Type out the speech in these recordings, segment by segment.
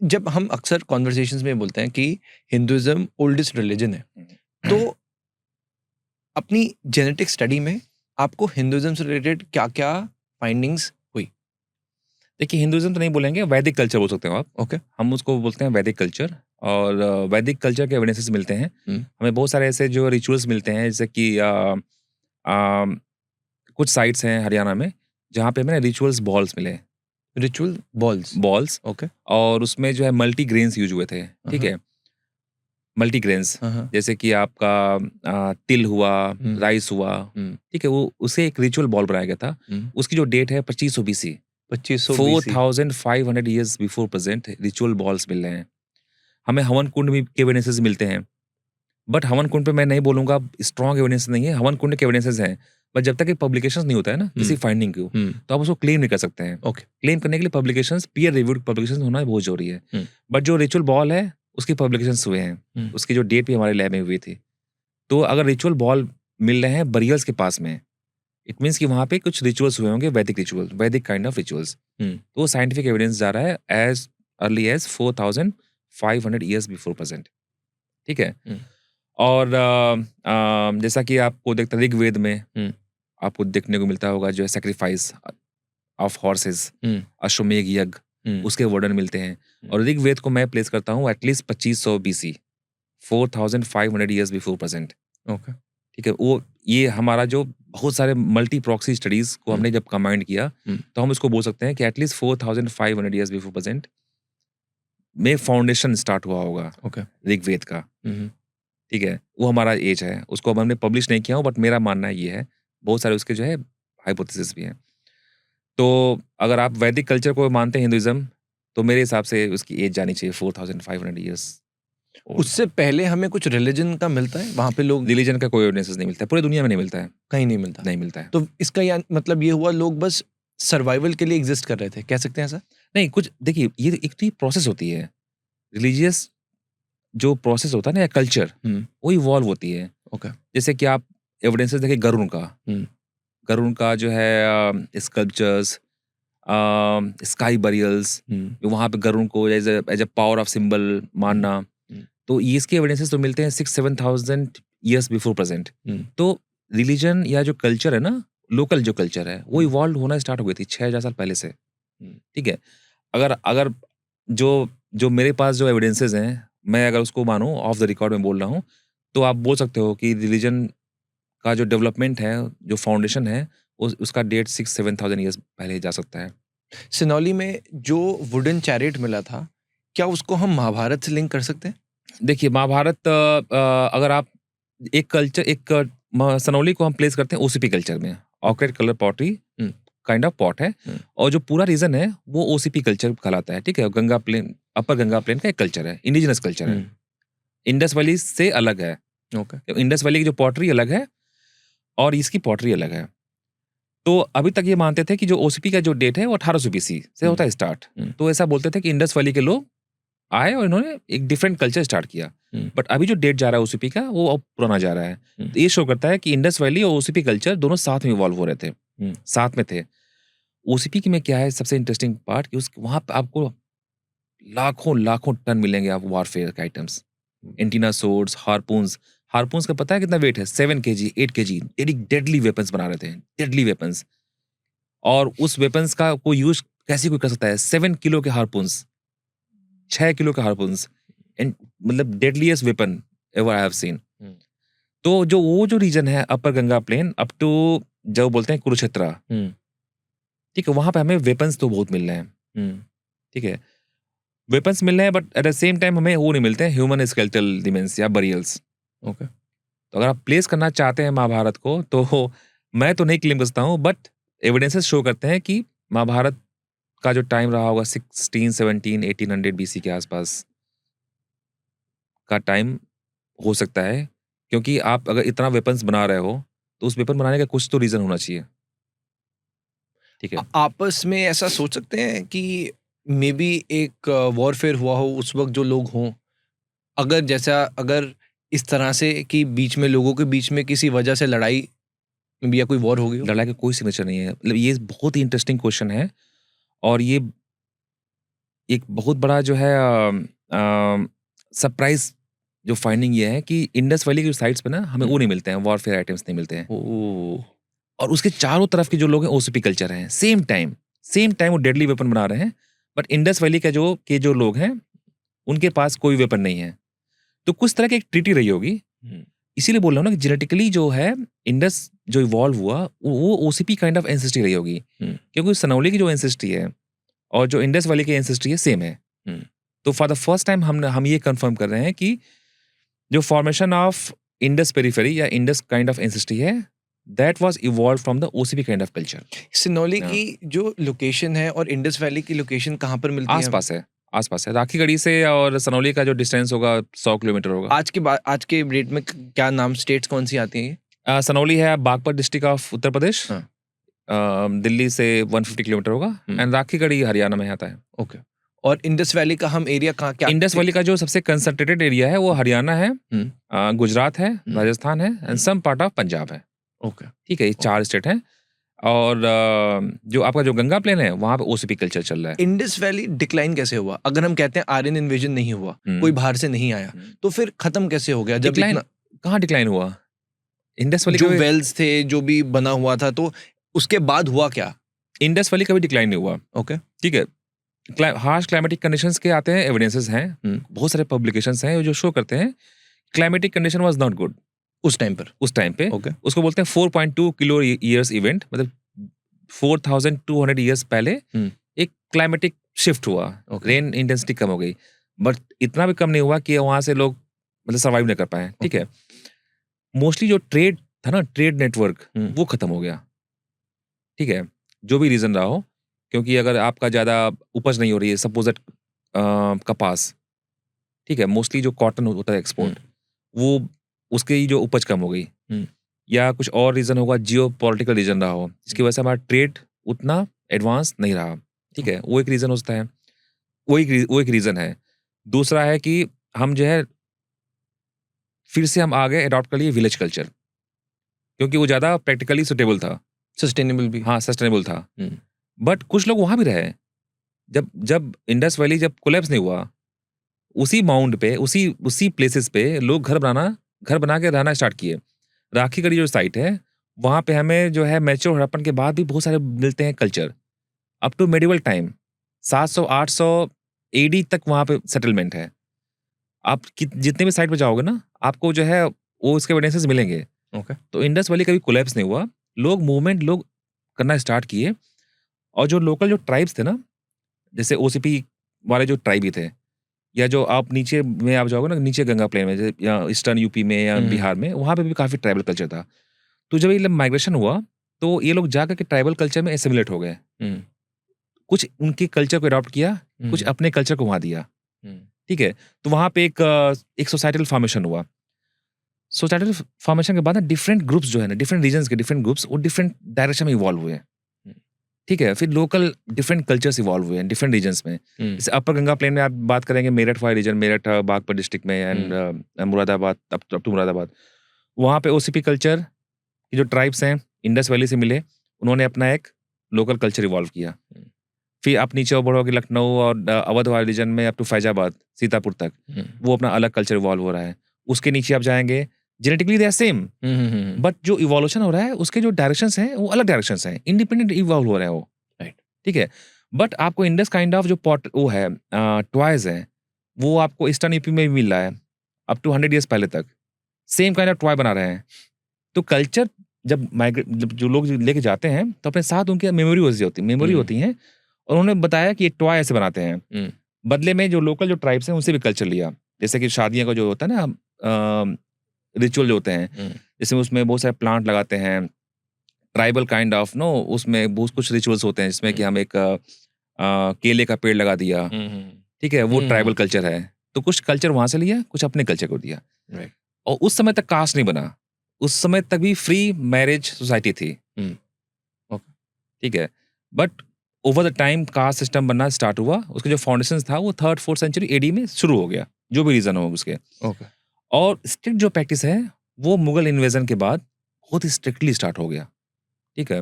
जब हम अक्सर कॉन्वर्सेशंस में बोलते हैं कि हिंदुइज्म ओल्डेस्ट रिलीजन है, तो अपनी जेनेटिक स्टडी में आपको हिंदुइज्म से रिलेटेड क्या-क्या फाइंडिंग्स हुई? देखिए, हिंदुइज़्म तो नहीं बोलेंगे, वैदिक कल्चर बोल सकते हो आप। ओके। हम उसको बोलते हैं वैदिक कल्चर। और वैदिक कल्चर के एविडेंसेस मिलते हैं। हुँ। हमें बहुत सारे ऐसे जो रिचुअल्स मिलते हैं, जैसे कि अ, कुछ साइट्स हैं हरियाणा में, जहाँ पे हमें रिचुअल्स बॉल्स मिले, रिचुअल बॉल्स। बॉल्स। ओके। और उसमें जो है मल्टी ग्रेन्स यूज़ हुए थे, ठीक हाँ, है? मल्टी ग्रेन्स, हाँ, हाँ। जैसे कि आपका तिल हुआ, हुँ, राइस हुआ, हुँ, ठीक है? वो उसे एक रिचुअल बॉल बनाया गया था। हुँ। उसकी जो डेट है 2500 BC, 2500 BC. 4500 years before present ritual balls मिल रहे हैं। हमें हवन कुंड में के एविडेंसेस मिलते हैं। बट हवन कुंड पे मैं नहीं बोलूँगा स्ट्रॉन्ग एविडेंस नहीं है, हवन कुंड के एविडेंसेस हैं। बट जब तक ये पब्लिकेशंस नहीं होता है ना हुँ, किसी फाइंडिंग को, हुँ। तो आप उसको क्लेम नहीं कर सकते हैं। ओके। क्लेम करने के लिए पब्लिकेशंस, पीयर रिव्यूड पब्लिकेशंस होना बहुत ज़रूरी है। हुँ, बट जो रिचुअल बॉल है, उसकी पब्लिकेशंस हुए हैं। हुँ, उसकी जो डेट भी हमारे लैब में हुई थी। तो अगर रिचुअल बॉल मिल रहे हैं बरियल्स के पास में, इट मीन्स कि वहाँ पे कुछ रिचुअल्स हुए होंगे, वैदिक रिचुअल, वैदिक काइंड ऑफ रिचुअल्स। हुँ, तो वो साइंटिफिक एविडेंस जा रहा है as early as 4500 years before present, ठीक है? हुँ, और जैसा कि आपको देखते ऋग्वेद में हुँ, आपको देखने को मिलता होगा जो है सैक्रिफाइस ऑफ हॉर्सेस, हुँ, अश्वमेध यज्ञ, हुँ, उसके वर्णन मिलते हैं। हुँ। और ऋग्वेद को मैं प्लेस करता हूँ at least 2500 BC, 4500 years before present, okay. ठीक है? वो ये हमारा जो बहुत सारे मल्टी प्रॉक्सी स्टडीज़ को हुँ, हमने जब कंबाइंड किया, हुँ, तो हम इसको बोल सकते हैं कि एटलीस्ट 4500 ईयर्स बिफोर प्रेजेंट में फाउंडेशन स्टार्ट हुआ होगा ओके। ऋग्वेद का। हुँ, हुँ, ठीक है? वो हमारा ऐज है। उसको अब हमने पब्लिश नहीं किया हूँ, बट मेरा मानना ये है, बहुत सारे उसके जो है हाइपोथेसिस भी हैं। तो अगर आप वैदिक कल्चर को मानते हैं हिंदुइज़्म, तो मेरे हिसाब से उसकी ऐज जानी चाहिए 4500 ईयर्स ओल्ड। उससे पहले हमें कुछ रिलीजन का मिलता है? वहाँ पे लोग रिलिजन का कोई एविडेंसेस नहीं मिलता है, पूरी दुनिया में नहीं मिलता है, कहीं नहीं मिलता। नहीं मिलता है। तो इसका या मतलब ये हुआ लोग बस सर्वाइवल के लिए एग्ज़िस्ट कर रहे थे, कह सकते हैं ऐसा? नहीं, कुछ देखिए, ये एक तो ये प्रोसेस होती है, रिलीजियस जो प्रोसेस होता है ना या कल्चर, हुँ, वो इवॉल्व होती है। ओके। जैसे कि आप एविडेंसेस देखिए गरुड़ का, हुँ, गरुड़ का जो है स्कल्पचर्स, स्काई बरियल्स, हुँ, वहाँ पे गरुड़ को as a power of symbol हुँ, मानना। हुँ, तो ये इसके एविडेंसेस तो मिलते हैं 6-7,000 ईयर्स बिफोर प्रेज़ेंट। हुँ, तो रिलिजन या जो कल्चर है ना, लोकल जो कल्चर है, वो हुँ, इवॉल्व होना स्टार्ट हो गई थी 6000 साल पहले से, हुँ, ठीक है? अगर अगर जो जो मेरे पास जो एविडेंसेस हैं, मैं अगर उसको मानूँ, ऑफ द रिकॉर्ड में बोल रहा हूँ, तो आप बोल सकते हो कि रिलिजन का जो डेवलपमेंट है, जो फाउंडेशन है, उसका डेट 6-7,000 ईयर्स पहले जा सकता है। सिनौली में जो वुडन चैरिट मिला था, क्या उसको हम महाभारत से लिंक कर सकते हैं? देखिए, महाभारत अगर आप एक कल्चर एक सनौली को हम प्लेस करते हैं ओसीपी कल्चर में। Okay. Orchid colour pottery hmm, kind of pot है। हुँ, और जो पूरा रीजन है वो ओसीपी कल्चर कहलाता है, ठीक है? गंगा प्लेन, अपर गंगा प्लेन का एक कल्चर है, इंडिजिनस कल्चर हुँ, है। इंडस वैली से अलग है। ओके। तो इंडस वैली की जो पॉटरी अलग है और इसकी पॉटरी अलग है। तो अभी तक ये मानते थे कि जो ओसीपी का जो डेट है वो 1800 बीसी से हुँ, होता है स्टार्ट। हुँ, तो ऐसा बोलते थे कि इंडस वैली के लोग आए और इन्होंने एक डिफरेंट कल्चर स्टार्ट किया। हुँ, बट अभी जो डेट जा रहा है ओसीपी का, वो अब पुराना जा रहा है। हुँ, तो ये शो करता है कि इंडस वैली और ओसीपी कल्चर दोनों साथ में इवॉल्व हो रहे थे, हुँ, साथ में थे। ओसीपी की में क्या है सबसे इंटरेस्टिंग पार्ट कि उस वहाँ पे आपको लाखों-लाखों टन मिलेंगे आपको वारफेयर के आइटम्स। Antenna swords, हार्पून्स। हार्पून्स का पता है कितना वेट है? 7 KG, 8 KG. Deadly deadly weapons बना रहे थे, डेडली वेपन्स। और उस वेपन्स का कोई यूज़ कैसे कोई कर सकता है? 7 किलो के हार्पून्स, 6 किलो के हार्पून्स एंड मतलब deadliest weapon ever I have seen. हुँ, तो जो वो जो रीजन है upper Ganga plain up to जो बोलते हैं कुरुक्षेत्र, हुँ, ठीक है? वहाँ पे हमें वेपन्स तो बहुत मिल रहे हैं, हुँ, ठीक है? वेपन्स मिल रहे हैं but at the same time हमें वो नहीं मिलते हैं ह्यूमन स्केलेटल रिमेन्स या बरियल्स। ओके। तो अगर आप प्लेस करना चाहते हैं महाभारत को, तो मैं तो नहीं क्लेम करता हूँ, बट एविडेंसेस शो करते हैं कि महाभारत का जो टाइम रहा होगा 16, 17, 1800 बीसी के आसपास का टाइम हो सकता है। क्योंकि आप अगर इतना वेपन्स बना रहे हो, तो उस वेपन बनाने का कुछ तो रीज़न होना चाहिए, ठीक है? आपस में ऐसा सोच सकते हैं कि मेबी एक वॉरफेयर हुआ हो उस वक़्त जो लोग हों, अगर इस तरह से कि बीच में लोगों के बीच में किसी वजह से लड़ाई या कोई वॉर हो गई हो? लड़ाई का कोई सिग्नेचर नहीं है। मतलब ये बहुत ही इंटरेस्टिंग क्वेश्चन है और ये एक बहुत बड़ा जो है सरप्राइज जो फाइंडिंग ये है कि इंडस वैली की साइट्स पे ना हमें वो नहीं मिलते हैं, वॉरफेयर आइटम्स नहीं मिलते हैं। ओह! और उसके चारों तरफ के जो लोग हैं ओसीपी कल्चर हैं, सेम टाइम वो डेडली वेपन बना रहे हैं, बट इंडस वैली का जो लोग हैं उनके पास कोई वेपन नहीं है। तो कुछ तरह की एक ट्रीटी रही होगी। हुँ, इसीलिए बोल रहा हूँ ना कि जेनेटिकली जो है इंडस जो इवॉल्व हुआ वो ओसीपी काइंड ऑफ एंसेस्ट्री रही होगी, हुँ, क्योंकि सनौली की जो एंसेस्ट्री है और जो इंडस वैली की एंसेस्ट्री है सेम है। हुँ। तो फॉर द फर्स्ट टाइम हम ये कंफर्म कर रहे हैं कि जो फॉर्मेशन ऑफ इंडस पेरिफेरी या इंडस काइंड ऑफ एंसेस्ट्री है that was evolve from the OCP kind of culture. Sinauli हाँ। की जो लोकेशन है और इंडस वैली की लोकेशन कहाँ पर मिलती है हमें? आसपास है राखी गढ़ी से, और सनौली का जो डिस्टेंस होगा 100 किलोमीटर होगा। आज के डेट में क्या नाम स्टेट्स कौन सी आती हैं ये? सनौली है बागपत डिस्ट्रिक्ट ऑफ उत्तर प्रदेश। हाँ। दिल्ली से 150 किलोमीटर होगा। हुँ। एंड राखी गढ़ी हरियाणा में आता है। ओके। और इंडस वैली का हम एरिया कहाँ क्या इंडस वैली का जो सबसे कंसंट्रेटेड एरिया है वो हरियाणा है, हुँ, गुजरात है, हुँ, राजस्थान है and some part of Punjab है। ओके। ठीक है, ये 4 स्टेट हैं। और जो आपका जो गंगा प्लेन है वहाँ पे ओसीपी कल्चर चल रहा है। इंडस वैली डिक्लाइन कैसे हुआ? अगर हम कहते हैं आर्यन इन्वेजन नहीं हुआ, हुँ। कोई बाहर से नहीं आया, तो फिर खत्म कैसे हो गया जब डिक्लाइन इतना कहाँ डिक्लाइन हुआ? इंडस वैली जो कभी वेल्स थे, जो भी बना हुआ था, तो उसके बाद हुआ क्या? इंडस वैली कभी डिक्लाइन नहीं हुआ। ओके। ठीक है। हार्श क्लाइमेटिक कंडीशंस के आते हैं, एविडेंसेस हैं, हुँ, बहुत सारे पब्लिकेशंस हैं जो शो करते हैं climatic condition was not good उस टाइम पर। उस टाइम पे। ओके। उसको बोलते हैं 4.2 किलो ईयर्स इवेंट, मतलब 4200 ईयर्स पहले हुँ, एक क्लाइमेटिक शिफ्ट हुआ, ओके। रेन इंटेंसिटी कम हो गई, बट इतना भी कम नहीं हुआ कि वहां से लोग मतलब सर्वाइव नहीं कर पाए। ठीक ओके। है। मोस्टली जो ट्रेड था ना, ट्रेड नेटवर्क हुँ, वो खत्म हो गया। ठीक है, जो भी रीजन रहा हो, क्योंकि अगर आपका ज्यादा उपज नहीं हो रही है, सपोज दैट कपास, ठीक है, मोस्टली जो कॉटन होता है हुँ, एक्सपोर्ट, वो उसकी जो उपज कम हो गई, हुँ, या कुछ और रीजन होगा, जियो पॉलिटिकल रीजन रहा हो जिसकी वजह से हमारा ट्रेड उतना एडवांस नहीं रहा। ठीक है, वो एक रीजन हो सकता है, वो एक रीजन है। दूसरा है कि हम जो है फिर से हम आगे अडॉप्ट कर लिए विलेज कल्चर, क्योंकि वो ज्यादा प्रैक्टिकली सुटेबल था। सस्टेनेबल भी। हाँ, सस्टेनेबल था। हुँ, बट कुछ लोग वहां भी रहे। जब जब इंडस वैली जब कोलैप्स नहीं हुआ, उसी माउंट पे, उसी उसी प्लेसेस पे लोग घर बना के रहना स्टार्ट किए। राखी गढ़ी जो साइट है, वहाँ पे हमें जो है मैच्योर हड़प्पन के बाद भी बहुत सारे मिलते हैं culture. Up to medieval time 700-800 AD तक वहाँ पे सेटलमेंट है। आप जितने भी साइट पे जाओगे ना, आपको जो है वो उसके एविडेंसेस मिलेंगे। ओके। तो इंडस वैली कभी कोलैप्स नहीं हुआ। लोग करना स्टार्ट किए, और जो लोकल जो ट्राइब्स थे ना, जैसे ओसीपी वाले जो ट्राइब ही थे, या जो आप नीचे में आप जाओगे ना, नीचे गंगा प्लेन में, या ईस्टर्न यूपी में या हुँ, बिहार में, वहाँ पे भी काफ़ी ट्राइबल कल्चर था। तो जब ये माइग्रेशन हुआ, तो ये लोग जाकर के ट्राइबल कल्चर में एसिमिलेट हो गए। हुँ, कुछ उनके कल्चर को अडॉप्ट किया, कुछ हुँ, अपने कल्चर को वहाँ दिया। हुँ, ठीक है? तो वहाँ पे एक सोसाइटल फॉर्मेशन हुआ। सोसाइटल फॉर्मेशन के बाद ना डिफरेंट ग्रुप्स जो है ना, डिफरेंट रीजन्स के डिफरेंट ग्रुप्स वो डिफरेंट डायरेक्शन में इवॉल्व हुए। हुँ, ठीक है? फिर लोकल डिफरेंट कल्चर्स इवॉल्व हुए हैं डिफरेंट रीजन्स में। हुँ, जैसे अपर गंगा प्लेन में आप बात करेंगे, मेरठ वाला रीजन, मेरठ बागपत डिस्ट्रिक्ट में, and Moradabad, up to Moradabad. वहाँ पे ओसीपी कल्चर के जो ट्राइब्स हैं, इंडस वैली से मिले, उन्होंने अपना एक लोकल कल्चर इवॉल्व किया। हुँ, फिर आप नीचे बढ़ोगे लखनऊ और अवध वाले रीजन में, अप टू फैजाबाद, सीतापुर तक, हुँ, वो अपना अलग कल्चर इवॉल्व हो रहा है। उसके नीचे आप जाएँगे, genetically they are same, hmm, hmm, hmm, but जो इवोल्यूशन हो रहा है, उसके जो डायरेक्शंस हैं, वो अलग डायरेक्शंस हैं, इंडिपेंडेंट इवॉल्व हो रहा है वो। राइट। ठीक है? बट आपको इंडस काइंड ऑफ जो पॉट वो है टॉयज़ हैं, वो आपको ईस्टर्न यूपी में भी मिल रहा है, अप टू 100 ईयर्स पहले तक। सेम काइंड ऑफ टॉय बना रहे हैं। तो कल्चर जब जो लोग लेके जाते हैं, तो अपने साथ उनकी मेमोरी हुँ, होती हैं, और उन्होंने बताया कि ये टॉय ऐसे बनाते हैं। हुँ, बदले में जो लोकल जो ट्राइब्स हैं, उनसे भी कल्चर लिया। जैसे कि शादियाँ का जो होता है ना, रिचुअल जो होते हैं, हुँ, जैसे उसमें बहुत सारे प्लांट लगाते हैं, ट्राइबल काइंड ऑफ नो, उसमें बहुत कुछ रिचुअल्स होते हैं जिसमें कि हुँ, हम एक केले का पेड़ लगा दिया। हुँ, हुँ, ठीक है? वो हुँ, ट्राइबल कल्चर है। तो कुछ कल्चर वहाँ से लिया, कुछ अपने कल्चर को दिया। राइट। और उस समय तक कास्ट नहीं बना। उस समय तक भी फ्री मैरिज सोसाइटी थी। हुँ, ओके। ठीक है? But over the time caste system बनना स्टार्ट हुआ। उसका जो फाउंडेशंस था वो 3rd 4th सेंचुरी एडी में शुरू हो गया, जो भी रीज़न हो उसके। ओके। और स्ट्रिक्ट जो प्रैक्टिस है, वो मुगल इन्वेजन के बाद बहुत ही स्ट्रिक्टली स्टार्ट हो गया। ठीक है?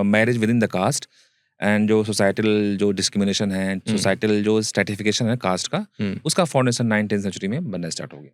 Marriage within the caste, and जो सोसाइटल जो डिस्क्रिमिनेशन है, सोसाइटल जो स्ट्रेटिफिकेशन है कास्ट का, हम्म। उसका फाउंडेशन 9th 10th सेंचुरी में बनना स्टार्ट हो गया।